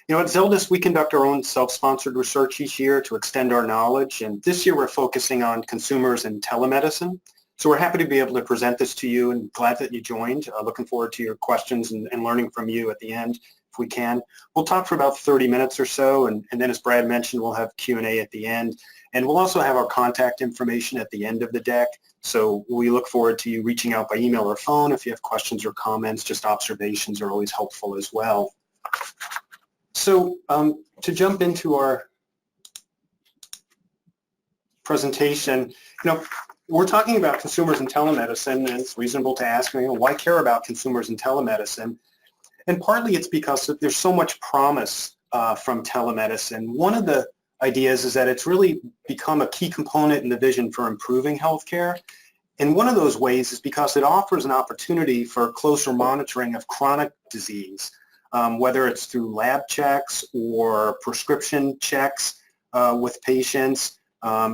At Zeldis, we conduct our own self-sponsored research each year to extend our knowledge, and this year we're focusing on consumers and telemedicine. So we're happy to be able to present this to you and glad that you joined. Looking forward to your questions and learning from you at the end if we can. We'll talk for about 30 minutes or so, and then as Brad mentioned, we'll have Q&A at the end. And we'll also have our contact information at the end of the deck. So we look forward to you reaching out by email or phone if you have questions or comments. Just observations are always helpful as well. So to jump into our presentation, we're talking about consumers and telemedicine, and it's reasonable to ask, why care about consumers and telemedicine? And partly it's because there's so much promise from telemedicine. One of the ideas is that it's really become a key component in the vision for improving healthcare. And one of those ways is because it offers an opportunity for closer monitoring of chronic disease, whether it's through lab checks or prescription checks with patients.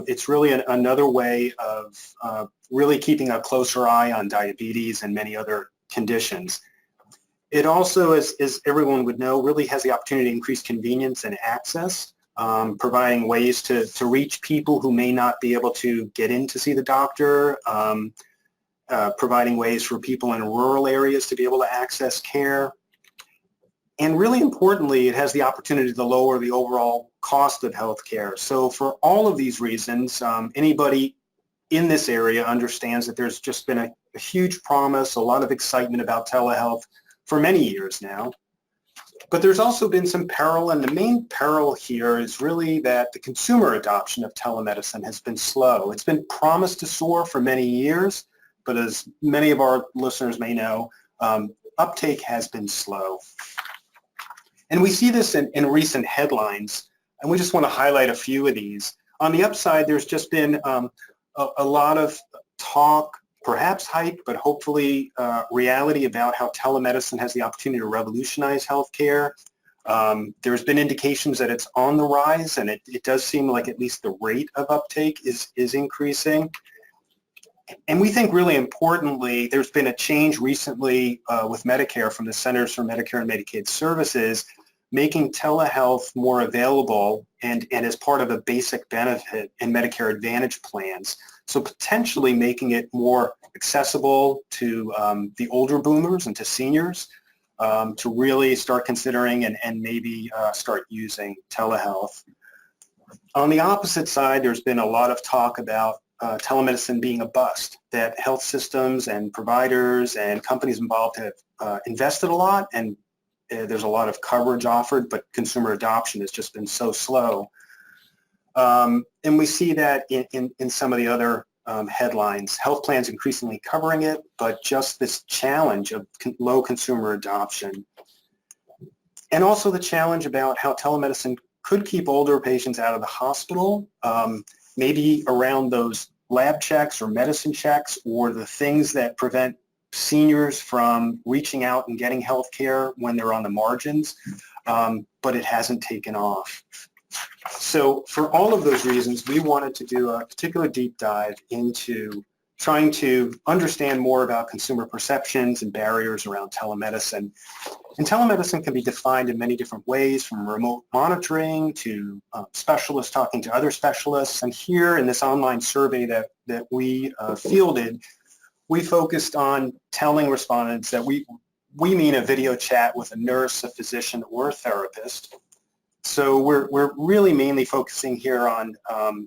It's really another way of really keeping a closer eye on diabetes and many other conditions. It also, as everyone would know, really has the opportunity to increase convenience and access, providing ways to reach people who may not be able to get in to see the doctor, providing ways for people in rural areas to be able to access care. And really importantly, it has the opportunity to lower the overall cost of healthcare. So for all of these reasons, anybody in this area understands that there's just been a huge promise, a lot of excitement about telehealth for many years now. But there's also been some peril, and the main peril here is really that the consumer adoption of telemedicine has been slow. It's been promised to soar for many years, but as many of our listeners may know, uptake has been slow. And we see this in recent headlines, and we just want to highlight a few of these. On the upside, there's just been a lot of talk, perhaps hype, but hopefully reality about how telemedicine has the opportunity to revolutionize healthcare. There's been indications that it's on the rise, and it does seem like at least the rate of uptake is increasing. And we think really importantly, there's been a change recently with Medicare from the Centers for Medicare and Medicaid Services, making telehealth more available and as part of a basic benefit in Medicare Advantage plans. So potentially making it more accessible to the older boomers and to seniors to really start considering and maybe start using telehealth. On the opposite side, there's been a lot of talk about telemedicine being a bust, that health systems and providers and companies involved have invested a lot, and there's a lot of coverage offered, but consumer adoption has just been so slow. And we see that in some of the other headlines. Health plans increasingly covering it, but just this challenge of low consumer adoption. And also the challenge about how telemedicine could keep older patients out of the hospital, maybe around those lab checks or medicine checks, or the things that prevent seniors from reaching out and getting health care when they're on the margins, but it hasn't taken off. So for all of those reasons, we wanted to do a particular deep dive into trying to understand more about consumer perceptions and barriers around telemedicine. And telemedicine can be defined in many different ways, from remote monitoring to specialists talking to other specialists. And here in this online survey that we fielded, we focused on telling respondents that we mean a video chat with a nurse, a physician, or a therapist. So we're really mainly focusing here on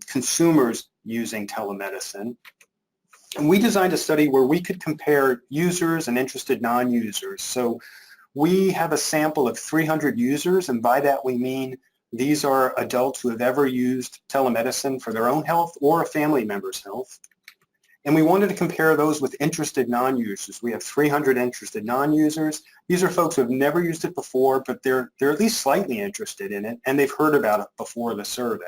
consumers using telemedicine. And we designed a study where we could compare users and interested non-users. So we have a sample of 300 users, and by that we mean these are adults who have ever used telemedicine for their own health or a family member's health. And we wanted to compare those with interested non-users. We have 300 interested non-users. These are folks who have never used it before, but they're at least slightly interested in it, and they've heard about it before the survey.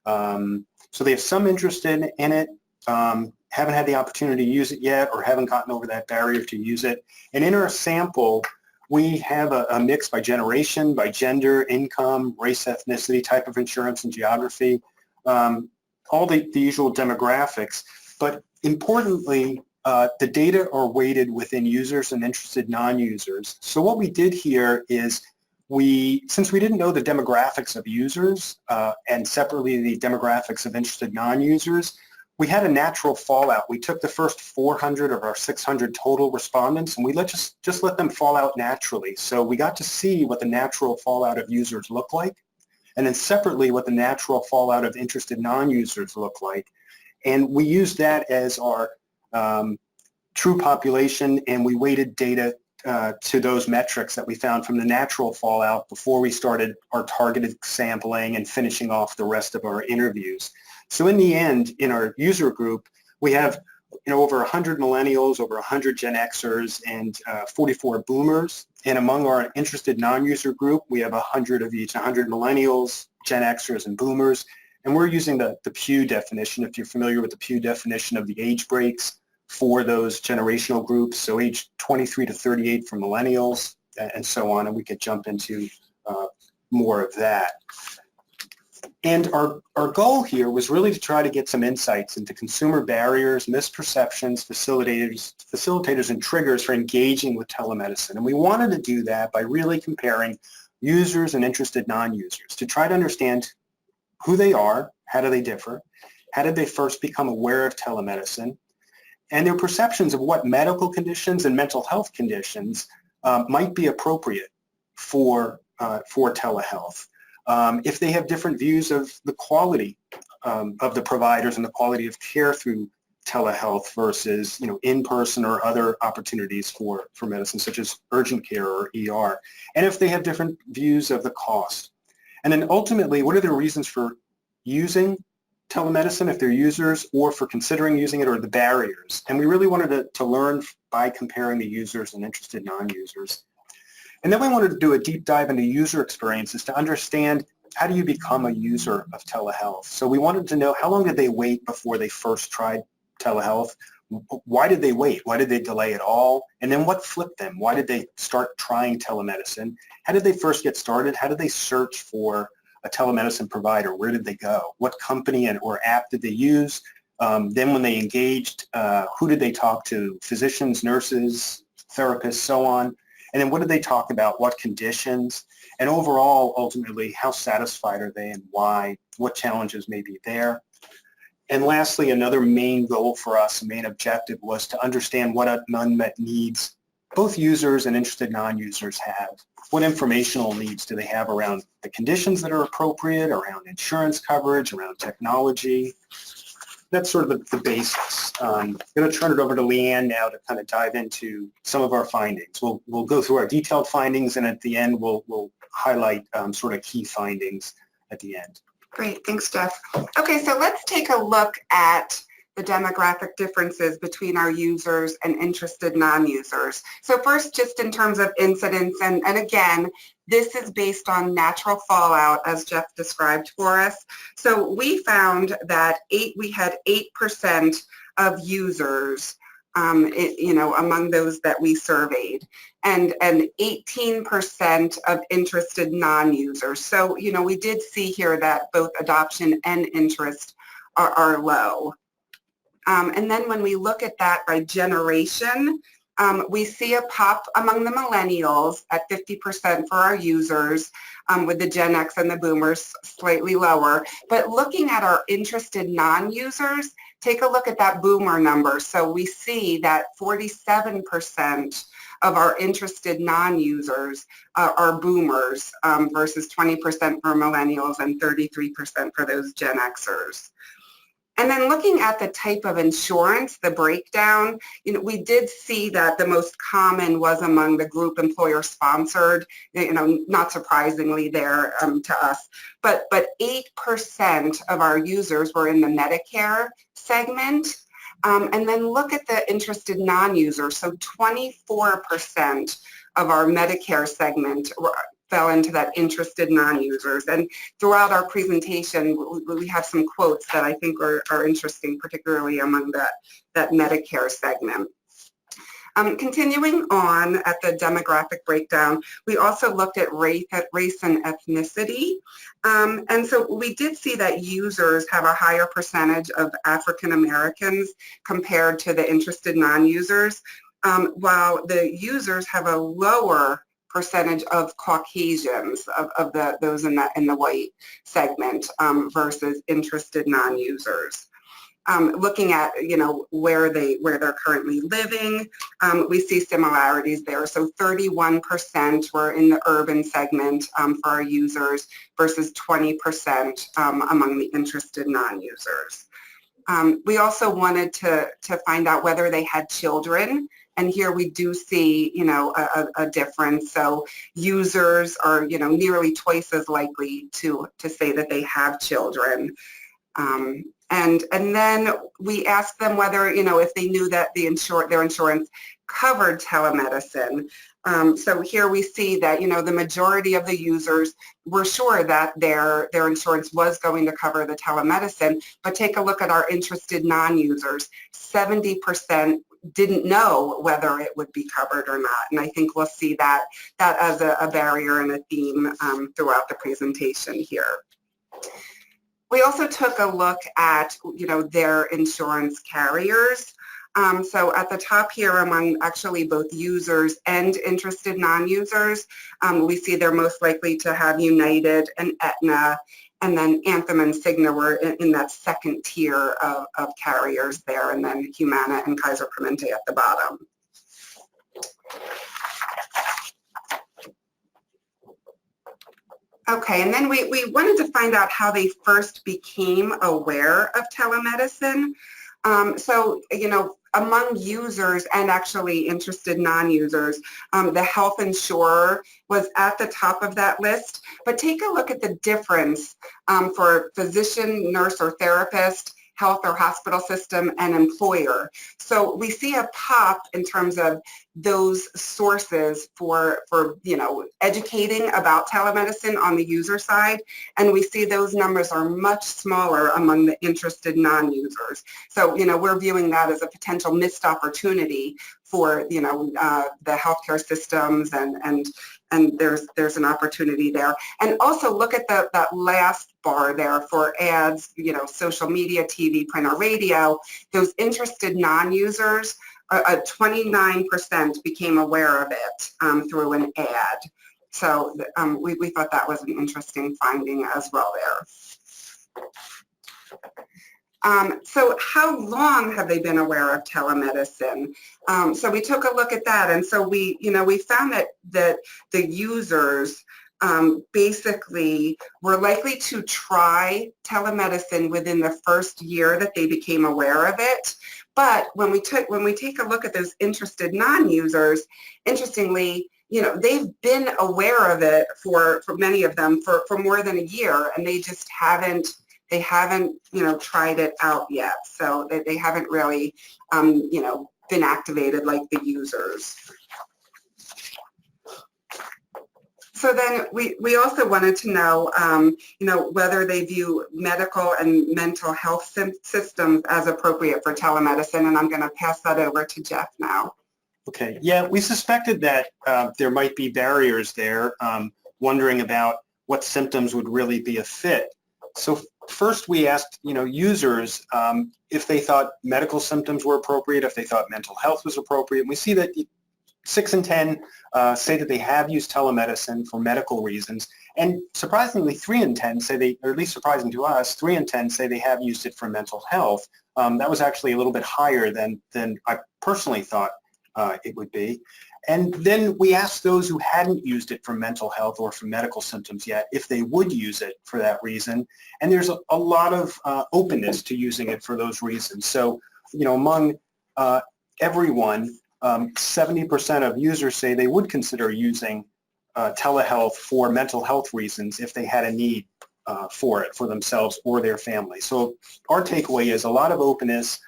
So they have some interest in it, haven't had the opportunity to use it yet, or haven't gotten over that barrier to use it. And in our sample, we have a mix by generation, by gender, income, race, ethnicity, type of insurance, and geography, all the usual demographics. But importantly, the data are weighted within users and interested non-users. So what we did here is since we didn't know the demographics of users and separately the demographics of interested non-users, we had a natural fallout. We took the first 400 of our 600 total respondents and we just let them fall out naturally. So we got to see what the natural fallout of users look like, and then separately what the natural fallout of interested non-users look like. And we used that as our true population, and we weighted data to those metrics that we found from the natural fallout before we started our targeted sampling and finishing off the rest of our interviews. So in the end, in our user group, we have over 100 millennials, over 100 Gen Xers, and 44 boomers. And among our interested non-user group, we have 100 of each, 100 millennials, Gen Xers, and boomers. And we're using the Pew definition, if you're familiar with the Pew definition of the age breaks for those generational groups. So age 23 to 38 for millennials, and so on. And we could jump into more of that. And our goal here was really to try to get some insights into consumer barriers, misperceptions, facilitators, and triggers for engaging with telemedicine. And we wanted to do that by really comparing users and interested non-users to try to understand who they are, how do they differ, how did they first become aware of telemedicine, and their perceptions of what medical conditions and mental health conditions might be appropriate for telehealth. If they have different views of the quality of the providers and the quality of care through telehealth versus in-person or other opportunities for medicine, such as urgent care or ER, and if they have different views of the cost. And then ultimately, what are their reasons for using telemedicine if they're users, or for considering using it, or the barriers? And we really wanted to learn by comparing the users and interested non-users. And then we wanted to do a deep dive into user experiences to understand how do you become a user of telehealth. So we wanted to know how long did they wait before they first tried telehealth? Why did they wait? Why did they delay at all? And then what flipped them? Why did they start trying telemedicine? How did they first get started? How did they search for a telemedicine provider? Where did they go? What company or app did they use? Then when they engaged, who did they talk to? Physicians, nurses, therapists, so on. And then what did they talk about? What conditions? And overall, ultimately, how satisfied are they and why? What challenges may be there? And lastly, another main goal for us, a main objective, was to understand what unmet needs both users and interested non-users have. What informational needs do they have around the conditions that are appropriate, around insurance coverage, around technology? That's sort of the basics. I'm going to turn it over to Leanne now to kind of dive into some of our findings. We'll go through our detailed findings, and at the end, we'll highlight sort of key findings at the end. Great, thanks, Jeff. Okay, so let's take a look at the demographic differences between our users and interested non-users. So first, just in terms of incidence, and again, this is based on natural fallout, as Jeff described for us. So we found that we had 8% of users, among those that we surveyed, and 18% of interested non-users. So, we did see here that both adoption and interest are low. And then when we look at that by generation, we see a pop among the millennials at 50% for our users, with the Gen X and the boomers slightly lower. But looking at our interested non-users, take a look at that boomer number. So we see that 47% of our interested non-users are boomers versus 20% for millennials and 33% for those Gen Xers. And then looking at the type of insurance, the breakdown, we did see that the most common was among the group employer sponsored, not surprisingly there to us, but 8% of our users were in the Medicare segment. And then look at the interested non-users. So 24% of our Medicare segment fell into that interested non-users. And throughout our presentation, we have some quotes that I think are interesting, particularly among that Medicare segment. Continuing on at the demographic breakdown, we also looked at race and ethnicity. And so we did see that users have a higher percentage of African Americans compared to the interested non-users, while the users have a lower percentage of Caucasians, of those in the white segment, versus interested non-users. Looking at, where they're currently living, we see similarities there. So 31% were in the urban segment for our users versus 20% among the interested non-users. We also wanted to find out whether they had children. And here we do see, a difference. So users are, nearly twice as likely to say that they have children. And then we asked them whether, if they knew that their insurance covered telemedicine. So here we see that, the majority of the users were sure that their insurance was going to cover the telemedicine, but take a look at our interested non-users. 70% didn't know whether it would be covered or not. And I think we'll see that as a barrier and a theme throughout the presentation here. We also took a look at, their insurance carriers. So at the top here, among actually both users and interested non-users, we see they're most likely to have United and Aetna, and then Anthem and Cigna were in that second tier of carriers there, and then Humana and Kaiser Permanente at the bottom. Okay, and then we wanted to find out how they first became aware of telemedicine. So, among users and actually interested non-users, the health insurer was at the top of that list. But take a look at the difference for physician, nurse, or therapist, health or hospital system, and employer. So we see a pop in terms of those sources for educating about telemedicine on the user side, and we see those numbers are much smaller among the interested non-users. So we're viewing that as a potential missed opportunity for the healthcare systems, and there's an opportunity there. And also look at that last bar there for ads, social media, TV, print, or radio. Those interested non-users, 29% became aware of it through an ad. So we thought that was an interesting finding as well there. So how long have they been aware of telemedicine? So we took a look at that, and so we found that the users basically were likely to try telemedicine within the first year that they became aware of it. But when we take a look at those interested non-users, interestingly, they've been aware of it for many of them for more than a year, and they just haven't tried it out yet. So they haven't really been activated like the users. So then we also wanted to know, whether they view medical and mental health systems as appropriate for telemedicine, and I'm going to pass that over to Jeff now. Okay, yeah, we suspected that there might be barriers there, wondering about what symptoms would really be a fit. So first we asked, users if they thought medical symptoms were appropriate, if they thought mental health was appropriate. And we see that 6 in 10 say that they have used telemedicine for medical reasons, and surprisingly 3 in 10 say or at least surprising to us, 3 in 10 say they have used it for mental health. That was actually a little bit higher than I personally thought it would be. And then we asked those who hadn't used it for mental health or for medical symptoms yet if they would use it for that reason. And there's a lot of openness to using it for those reasons. So, among everyone, 70% of users say they would consider using telehealth for mental health reasons if they had a need for it for themselves or their family. So our takeaway is a lot of openness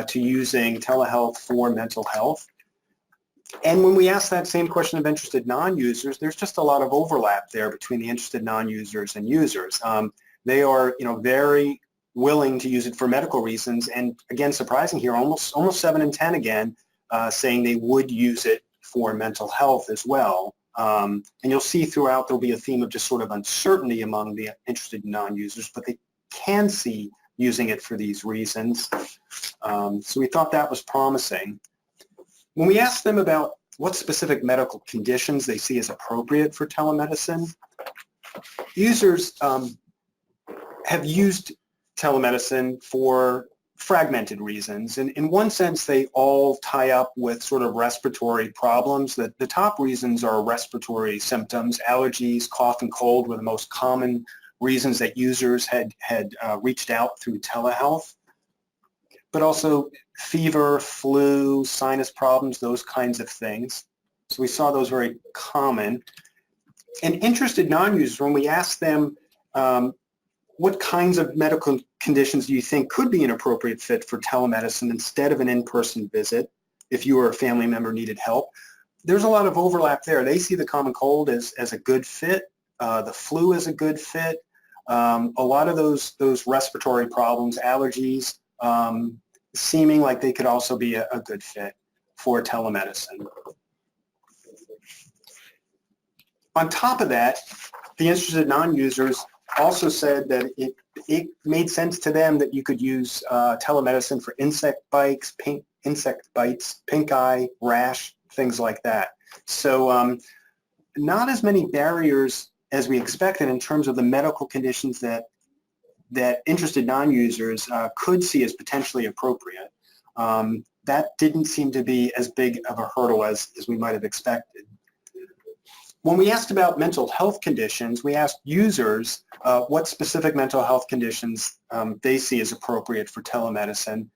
to using telehealth for mental health. And when we ask that same question of interested non-users, there's just a lot of overlap there between the interested non-users and users. They are, very willing to use it for medical reasons, and again, surprising here, almost 7 in 10 again saying they would use it for mental health as well. And you'll see throughout there'll be a theme of just sort of uncertainty among the interested non-users, but they can see using it for these reasons. So we thought that was promising. When we asked them about what specific medical conditions they see as appropriate for telemedicine. Users have used telemedicine for fragmented reasons. And in one sense, they all tie up with sort of respiratory problems. The top reasons are respiratory symptoms. Allergies, cough and cold were the most common reasons that users had reached out through telehealth. But also fever, flu, sinus problems, those kinds of things. So we saw those very common. And interested non-users, when we asked them, what kinds of medical conditions do you think could be an appropriate fit for telemedicine instead of an in-person visit if you or a family member needed help? There's a lot of overlap there. They see the common cold as a good fit, the flu as a good fit, a lot of those respiratory problems, allergies, seeming like they could also be a good fit for telemedicine. On top of that, the interested non-users also said that it made sense to them that you could use telemedicine for insect bites, pink eye, rash, things like that. So not as many barriers as we expected in terms of the medical conditions that interested non-users could see as potentially appropriate. That didn't seem to be as big of a hurdle as we might have expected. When we asked about mental health conditions, we asked users what specific mental health conditions they see as appropriate for telemedicine.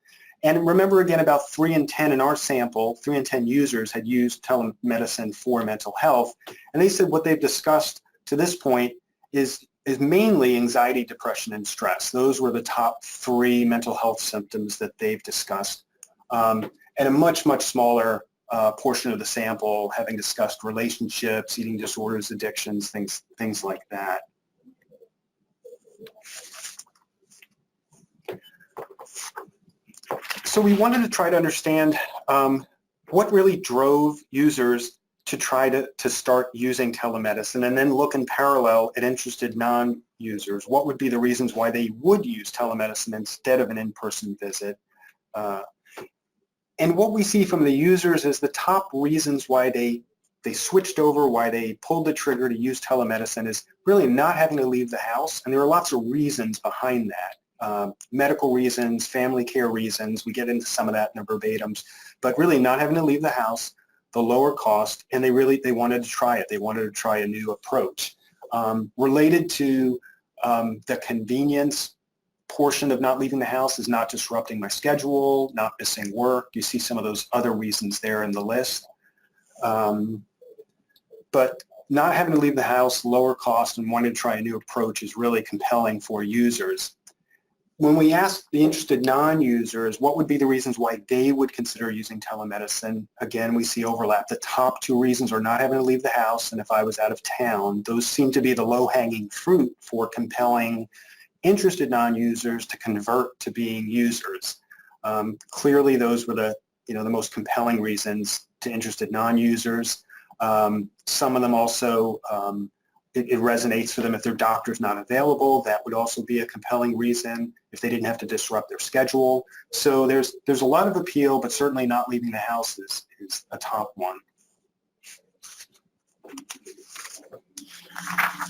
And remember again, about 3 in 10 in our sample, 3 in 10 users had used telemedicine for mental health. And they said what they've discussed to this point is mainly anxiety, depression, and stress. Those were the top 3 mental health symptoms that they've discussed. And a much, much smaller portion of the sample having discussed relationships, eating disorders, addictions, things like that. So we wanted to try to understand what really drove users to try to start using telemedicine, and then look in parallel at interested non-users. What would be the reasons why they would use telemedicine instead of an in-person visit? And what we see from the users is the top reasons why they switched over, why they pulled the trigger to use telemedicine is really not having to leave the house. And there are lots of reasons behind that. Medical reasons, family care reasons, we get into some of that in the verbatims, but really not having to leave the house, the lower cost, and they wanted to try it. They wanted to try a new approach. Related to the convenience portion of not leaving the house is not disrupting my schedule, not missing work. You see some of those other reasons there in the list. But not having to leave the house, lower cost, and wanting to try a new approach is really compelling for users. When we asked the interested non-users what would be the reasons why they would consider using telemedicine, again, we see overlap. The top 2 reasons are not having to leave the house, and if I was out of town. Those seem to be the low-hanging fruit for compelling interested non-users to convert to being users. Clearly, those were the most compelling reasons to interested non-users. Some of them also, it resonates for them if their doctor's not available. That would also be a compelling reason if they didn't have to disrupt their schedule. So there's a lot of appeal, but certainly not leaving the house is a top one.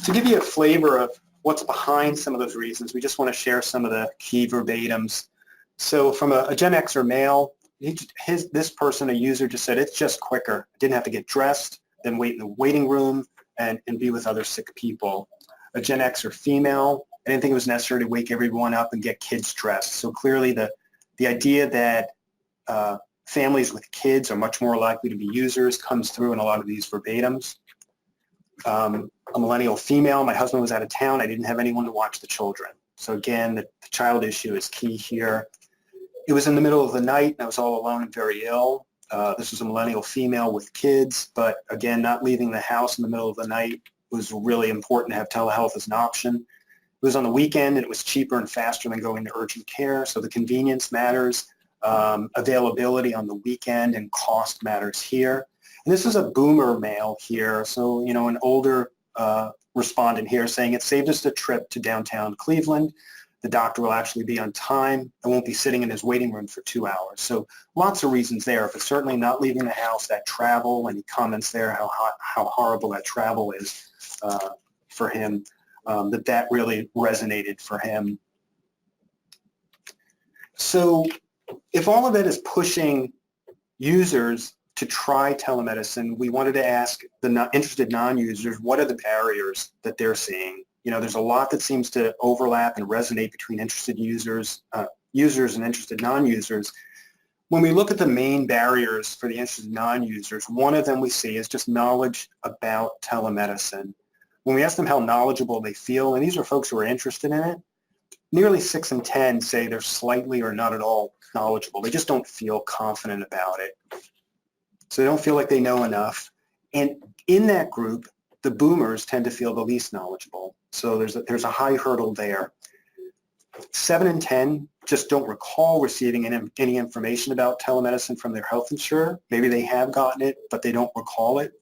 To give you a flavor of what's behind some of those reasons, we just want to share some of the key verbatims. So from a Gen-Xer male, this person, a user, just said, it's just quicker. I didn't have to get dressed, then wait in the waiting room and be with other sick people. A Gen-Xer female, I didn't think it was necessary to wake everyone up and get kids dressed. So clearly the idea that families with kids are much more likely to be users comes through in a lot of these verbatims. A millennial female, my husband was out of town, I didn't have anyone to watch the children. So again, the child issue is key here. It was in the middle of the night and I was all alone and very ill. This was a millennial female with kids, but again, not leaving the house in the middle of the night was really important to have telehealth as an option. It was on the weekend and it was cheaper and faster than going to urgent care, so the convenience matters. Availability on the weekend and cost matters here. And this is a boomer male here, so an older respondent here saying it saved us a trip to downtown Cleveland. the doctor will actually be on time and won't be sitting in his waiting room for 2 hours. So lots of reasons there, but certainly not leaving the house, that travel, and he comments there how horrible that travel is for him, that really resonated for him. So if all of it is pushing users to try telemedicine, we wanted to ask the interested non-users, what are the barriers that they're seeing? There's a lot that seems to overlap and resonate between interested users and interested non-users. When we look at the main barriers for the interested non-users, one of them we see is just knowledge about telemedicine. When we ask them how knowledgeable they feel, and these are folks who are interested in it, nearly 6 in 10 say they're slightly or not at all knowledgeable. They just don't feel confident about it. So they don't feel like they know enough. And in that group, the boomers tend to feel the least knowledgeable. So there's a high hurdle there. 7 in 10 just don't recall receiving any information about telemedicine from their health insurer. Maybe they have gotten it, but they don't recall it.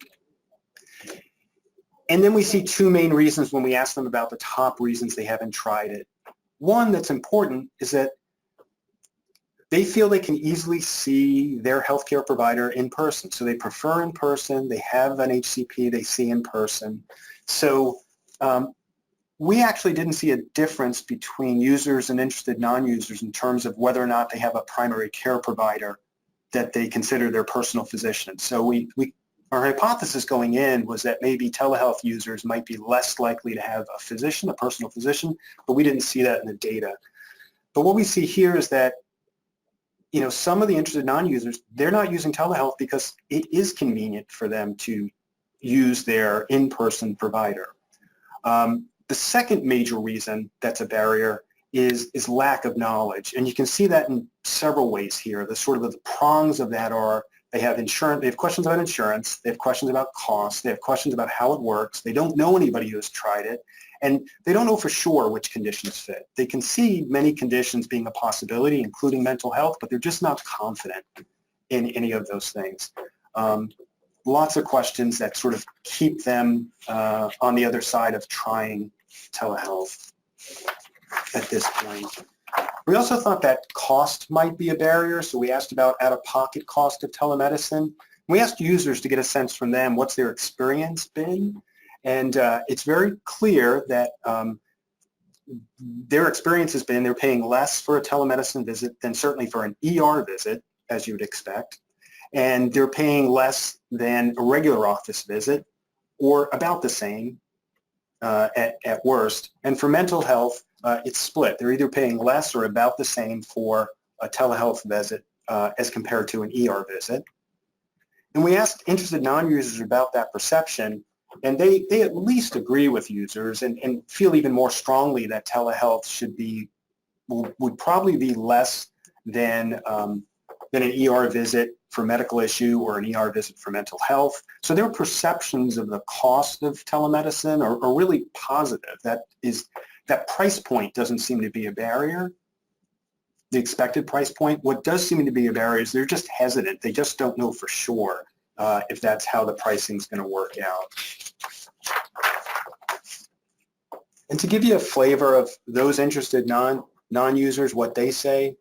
And then we see two main reasons when we ask them about the top reasons they haven't tried it. One that's important is that they feel they can easily see their healthcare provider in person. So they prefer in person. They have an HCP they see in person. So we actually didn't see a difference between users and interested non-users in terms of whether or not they have a primary care provider that they consider their personal physician. So our hypothesis going in was that maybe telehealth users might be less likely to have a physician, a personal physician, but we didn't see that in the data. But what we see here is that some of the interested non-users, they're not using telehealth because it is convenient for them to use their in-person provider. The second major reason that's a barrier is lack of knowledge. And you can see that in several ways here. The prongs of that are they have questions about insurance, they have questions about cost, they have questions about how it works, they don't know anybody who has tried it, and they don't know for sure which conditions fit. They can see many conditions being a possibility, including mental health, but they're just not confident in any of those things. Lots of questions that sort of keep them on the other side of trying telehealth at this point. We also thought that cost might be a barrier, so we asked about out-of-pocket cost of telemedicine. We asked users to get a sense from them what's their experience been, and it's very clear that their experience has been they're paying less for a telemedicine visit than certainly for an ER visit, as you would expect, and they're paying less than a regular office visit, or about the same at worst. And for mental health, it's split. They're either paying less or about the same for a telehealth visit as compared to an ER visit. And we asked interested non-users about that perception, and they at least agree with users and feel even more strongly that telehealth would probably be less than an ER visit for medical issue or an ER visit for mental health. So their perceptions of the cost of telemedicine are really positive. That price point doesn't seem to be a barrier, the expected price point. What does seem to be a barrier is they're just hesitant. They just don't know for sure if that's how the pricing is going to work out. And to give you a flavor of those interested non-users, what they say,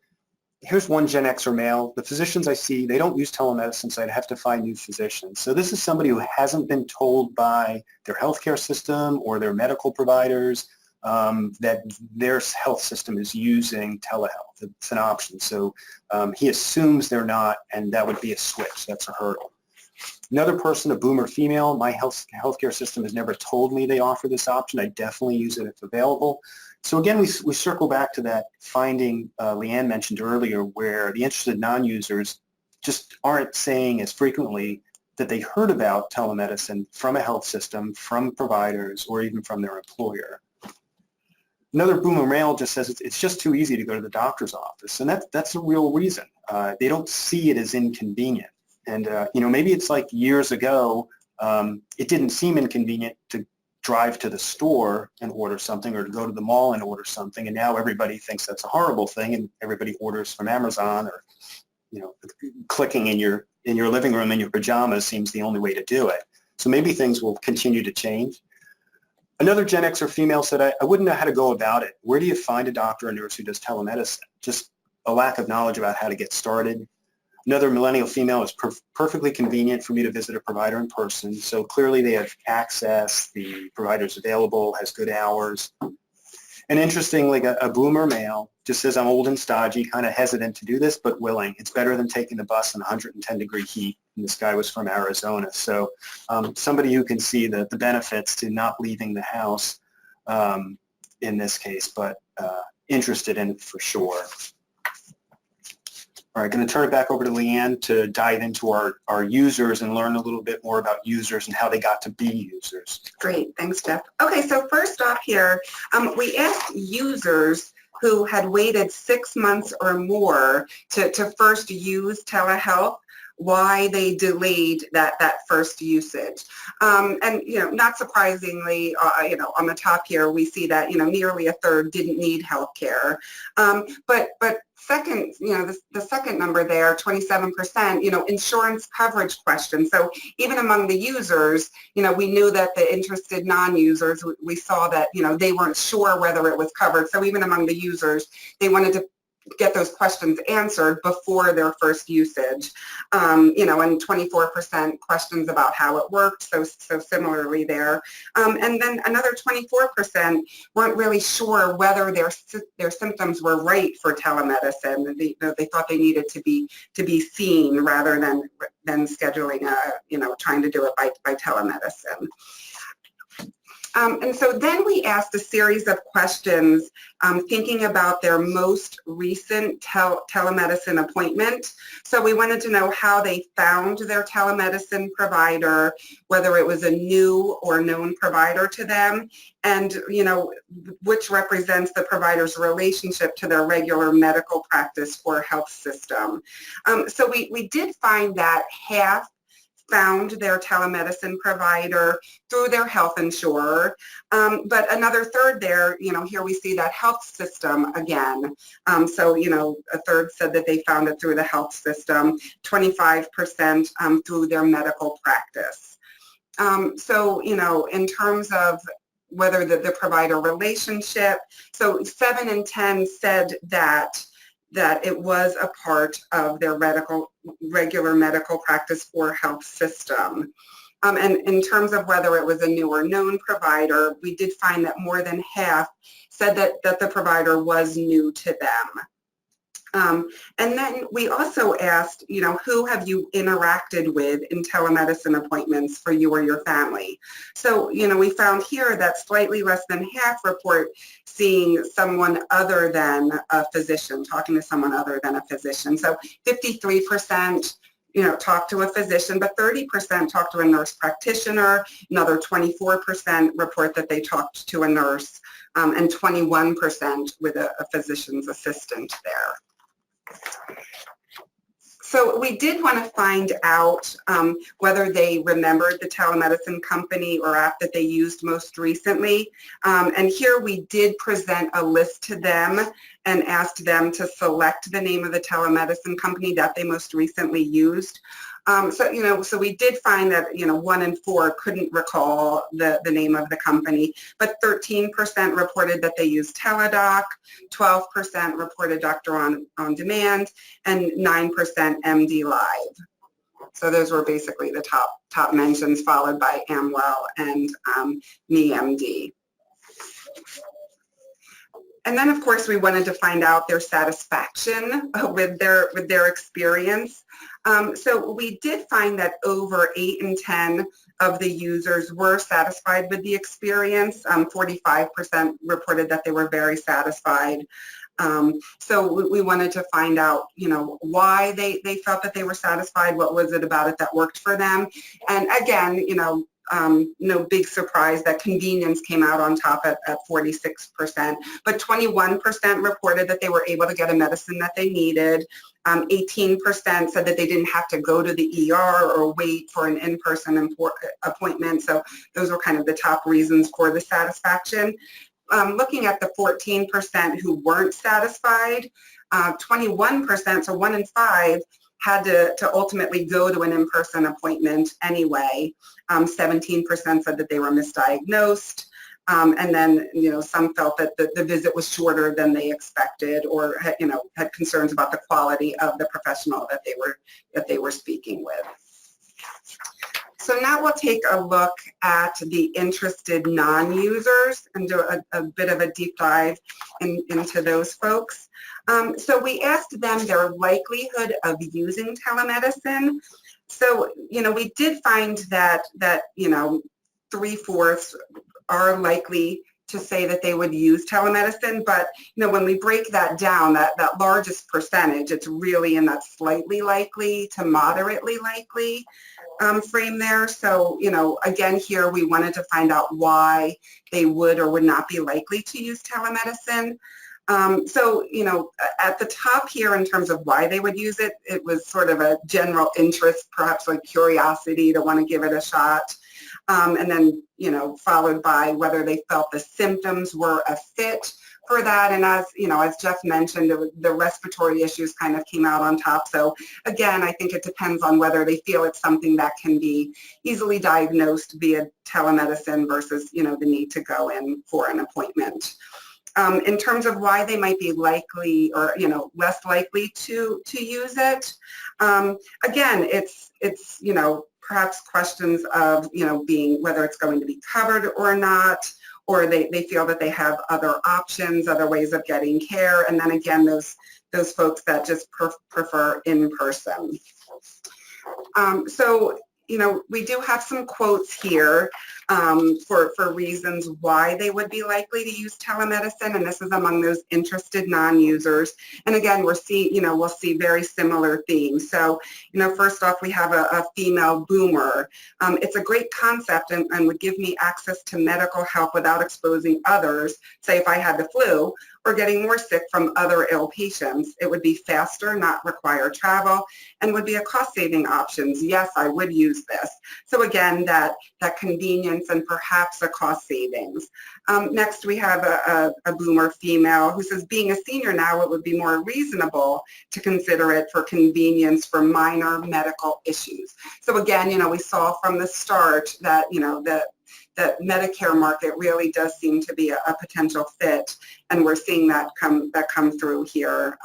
here's one Gen-Xer male. The physicians I see, they don't use telemedicine, so I'd have to find new physicians. So this is somebody who hasn't been told by their healthcare system or their medical providers that their health system is using telehealth. It's an option. So he assumes they're not, and that would be a switch. That's a hurdle. Another person, a boomer female, my healthcare system has never told me they offer this option. I definitely use it if available. So again, we circle back to that finding Leanne mentioned earlier, where the interested non-users just aren't saying as frequently that they heard about telemedicine from a health system, from providers, or even from their employer. Another boomer male just says it's just too easy to go to the doctor's office, and that's a real reason. They don't see it as inconvenient. And maybe it's like years ago, it didn't seem inconvenient to drive to the store and order something, or to go to the mall and order something, and now everybody thinks that's a horrible thing, and everybody orders from Amazon, or clicking in your living room in your pajamas seems the only way to do it. So maybe things will continue to change. Another Gen Xer female said, I wouldn't know how to go about it. Where do you find a doctor or nurse who does telemedicine? Just a lack of knowledge about how to get started. Another millennial female, is perfectly convenient for me to visit a provider in person. So clearly they have access, the provider's available, has good hours. And interestingly, a boomer male just says, I'm old and stodgy, kind of hesitant to do this, but willing. It's better than taking the bus in 110-degree heat. And this guy was from Arizona. So somebody who can see the benefits to not leaving the house in this case, but interested in it for sure. All right, going to turn it back over to Leanne to dive into our users and learn a little bit more about users and how they got to be users. Great, thanks, Jeff. Okay, so first off here, we asked users who had waited 6 months or more to first use telehealth, why they delayed that first usage. And, not surprisingly, on the top here, we see that, nearly a third didn't need health care. But second, the second number there, 27%, insurance coverage questions. So even among the users, we knew that the interested non-users, we saw that, they weren't sure whether it was covered. So even among the users, they wanted to get those questions answered before their first usage, and 24% questions about how it worked, so similarly there. And then another 24% weren't really sure whether their symptoms were right for telemedicine. They thought they needed to be seen rather than scheduling, trying to do it by telemedicine. And so then we asked a series of questions thinking about their most recent telemedicine appointment. So we wanted to know how they found their telemedicine provider, whether it was a new or known provider to them, and which represents the provider's relationship to their regular medical practice or health system. So we did find that half found their telemedicine provider through their health insurer, but another third there, here we see that health system again. So, a third said that they found it through the health system, 25% through their medical practice. So, in terms of whether the provider relationship, so 7 in 10 said that it was a part of their regular medical practice or health system. And in terms of whether it was a new or known provider, we did find that more than half said that the provider was new to them. And then we also asked, who have you interacted with in telemedicine appointments for you or your family? So, we found here that slightly less than half report seeing someone other than a physician, talking to someone other than a physician. So 53%, talk to a physician, but 30% talk to a nurse practitioner. Another 24% report that they talked to a nurse, and 21% with a physician's assistant there. So we did want to find out whether they remembered the telemedicine company or app that they used most recently. And here we did present a list to them and asked them to select the name of the telemedicine company that they most recently used. So we did find that, 1 in 4 couldn't recall the name of the company, but 13% reported that they used Teladoc, 12% reported Doctor on Demand, and 9% MD Live. So those were basically the top mentions, followed by Amwell and MeMD. And then, of course, we wanted to find out their satisfaction with their experience. So we did find that over 8 in 10 of the users were satisfied with the experience. 45% reported that they were very satisfied. So we wanted to find out, why they felt that they were satisfied. What was it about it that worked for them? And again, no big surprise that convenience came out on top at 46%, but 21% reported that they were able to get a medicine that they needed. 18% said that they didn't have to go to the ER or wait for an in-person appointment. So those were kind of the top reasons for the satisfaction. Looking at the 14% who weren't satisfied, 21%, so 1 in 5, had to ultimately go to an in-person appointment anyway. 17% said that they were misdiagnosed. And then, some felt that the visit was shorter than they expected, or had concerns about the quality of the professional that they were speaking with. So now we'll take a look at the interested non-users and do a bit of a deep dive into those folks. So we asked them their likelihood of using telemedicine. So, we did find that 3/4 are likely to say that they would use telemedicine, but when we break that down, that largest percentage, it's really in that slightly likely to moderately likely frame there. So, again, here we wanted to find out why they would or would not be likely to use telemedicine. So, at the top here in terms of why they would use it, it was sort of a general interest, perhaps like curiosity to want to give it a shot. And then, followed by whether they felt the symptoms were a fit for that. And as Jeff mentioned, the respiratory issues kind of came out on top. So again, I think it depends on whether they feel it's something that can be easily diagnosed via telemedicine versus, the need to go in for an appointment. In terms of why they might be likely or, less likely to use it, again, it's perhaps questions of, being whether it's going to be covered or not, or they feel that they have other options, other ways of getting care. And then again, those folks that just prefer in person. So, we do have some quotes here for reasons why they would be likely to use telemedicine, and this is among those interested non-users. And again, we'll see very similar themes. So, first off, we have a female boomer. It's a great concept and would give me access to medical help without exposing others, say if I had the flu, or getting more sick from other ill patients. It would be faster, not require travel, and would be a cost-saving option. Yes, I would use this. So again, that convenience and perhaps a cost savings. Next, we have a boomer female who says, being a senior now, it would be more reasonable to consider it for convenience for minor medical issues. So again, we saw from the start that, the Medicare market really does seem to be a potential fit, and we're seeing that come through here.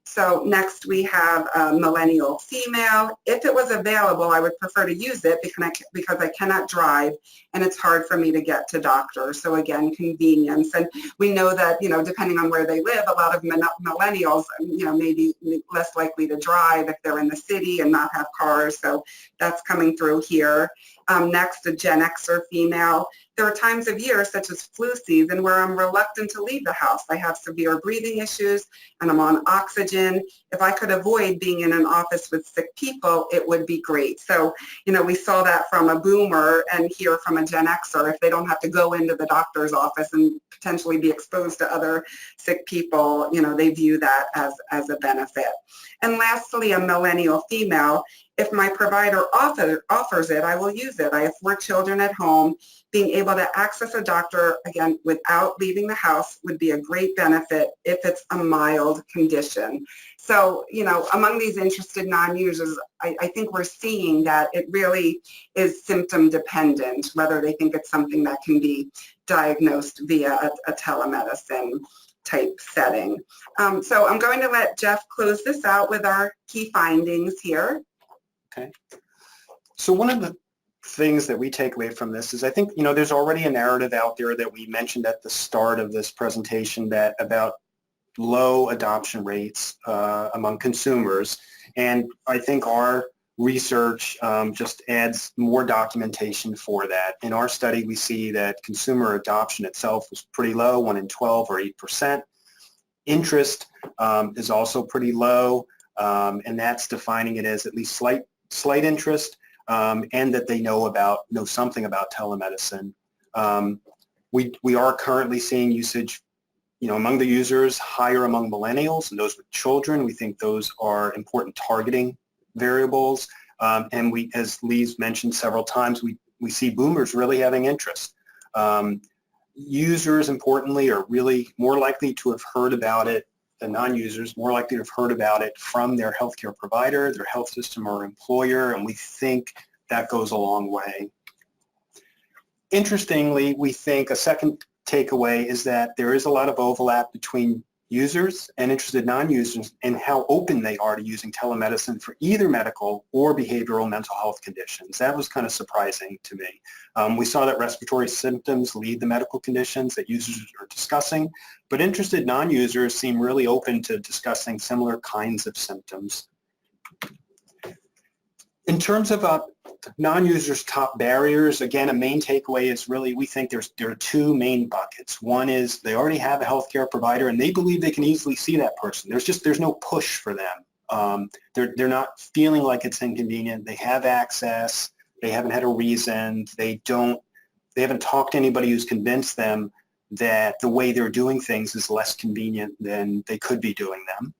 So next we have a millennial female. If it was available, I would prefer to use it because I cannot drive and it's hard for me to get to doctors. So again, convenience. And we know that, depending on where they live, a lot of millennials, may be less likely to drive if they're in the city and not have cars. So that's coming through here. Next, a Gen-Xer female. There are times of year, such as flu season, where I'm reluctant to leave the house. I have severe breathing issues and I'm on oxygen. If I could avoid being in an office with sick people, it would be great. So, we saw that from a boomer and here from a Gen-Xer. If they don't have to go into the doctor's office and potentially be exposed to other sick people, they view that as a benefit. And lastly, a millennial female. If my provider offers it, I will use it. I have 4 children at home. Being able to access a doctor, again, without leaving the house would be a great benefit if it's a mild condition. So, among these interested non-users, I think we're seeing that it really is symptom dependent, whether they think it's something that can be diagnosed via a telemedicine type setting. So I'm going to let Jeff close this out with our key findings here. Okay. So one of the things that we take away from this is I think, there's already a narrative out there that we mentioned at the start of this presentation that about low adoption rates among consumers. And I think our research just adds more documentation for that. In our study, we see that consumer adoption itself was pretty low, 1 in 12 or 8%. Interest is also pretty low, and that's defining it as at least slight interest, and that they know something about telemedicine. We are currently seeing usage, among the users higher among millennials and those with children. We think those are important targeting variables. And we, as Lee's mentioned several times, we see boomers really having interest. Users, importantly, are really more likely to have heard about it than non-users, more likely to have heard about it from their healthcare provider, their health system or employer, and we think that goes a long way. interestingly, we think a second takeaway is that there is a lot of overlap between users and interested non-users and how open they are to using telemedicine for either medical or behavioral mental health conditions. That was kind of surprising to me. We saw that respiratory symptoms lead the medical conditions that users are discussing, but interested non-users seem really open to discussing similar kinds of symptoms. In terms of non-users' top barriers, again, a main takeaway is really we think there are two main buckets. One is they already have a healthcare provider and they believe they can easily see that person. There's no push for them. They're not feeling like it's inconvenient. They have access. They haven't had a reason. They haven't talked to anybody who's convinced them that the way they're doing things is less convenient than they could be doing them.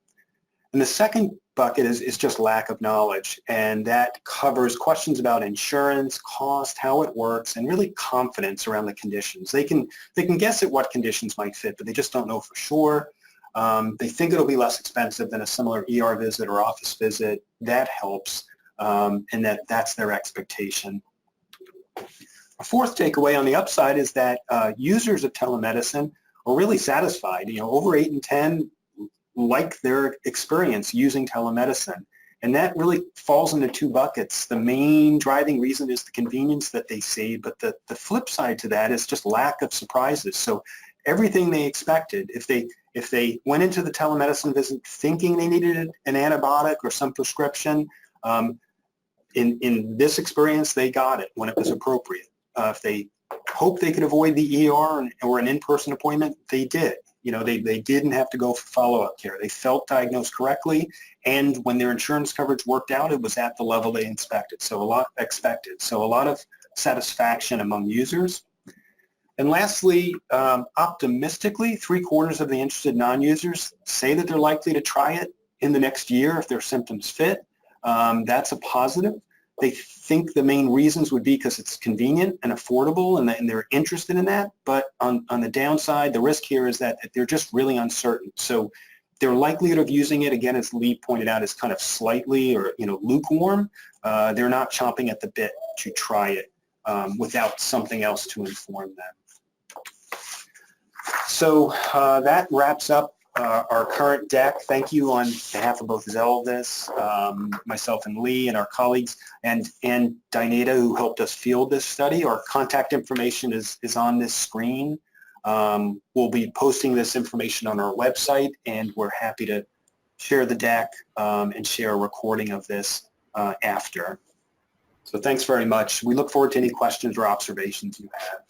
And the second bucket is just lack of knowledge, and that covers questions about insurance, cost, how it works, and really confidence around the conditions. They can guess at what conditions might fit, but they just don't know for sure. They think it'll be less expensive than a similar ER visit or office visit. That helps, and that's their expectation. A fourth takeaway on the upside is that users of telemedicine are really satisfied. Over 8 in 10 like their experience using telemedicine. And that really falls into two buckets. The main driving reason is the convenience that they see, but the flip side to that is just lack of surprises. So everything they expected, if they went into the telemedicine visit thinking they needed an antibiotic or some prescription, in this experience, they got it when it was appropriate. If they hoped they could avoid the ER or an in-person appointment, they did. They didn't have to go for follow-up care. They felt diagnosed correctly, and when their insurance coverage worked out, it was at the level they expected. So a lot of satisfaction among users. And lastly, optimistically, 3/4 of the interested non-users say that they're likely to try it in the next year if their symptoms fit. That's a positive. They think the main reasons would be because it's convenient and affordable, and they're interested in that. But on the downside, the risk here is that they're just really uncertain. So their likelihood of using it, again, as Lee pointed out, is kind of slightly or lukewarm. They're not chomping at the bit to try it without something else to inform them. So that wraps up our current deck. Thank you on behalf of both Zeldis, myself and Lee, and our colleagues, and Dynata, who helped us field this study. Our contact information is on this screen. We'll be posting this information on our website, and we're happy to share the deck and share a recording of this after. So thanks very much. We look forward to any questions or observations you have.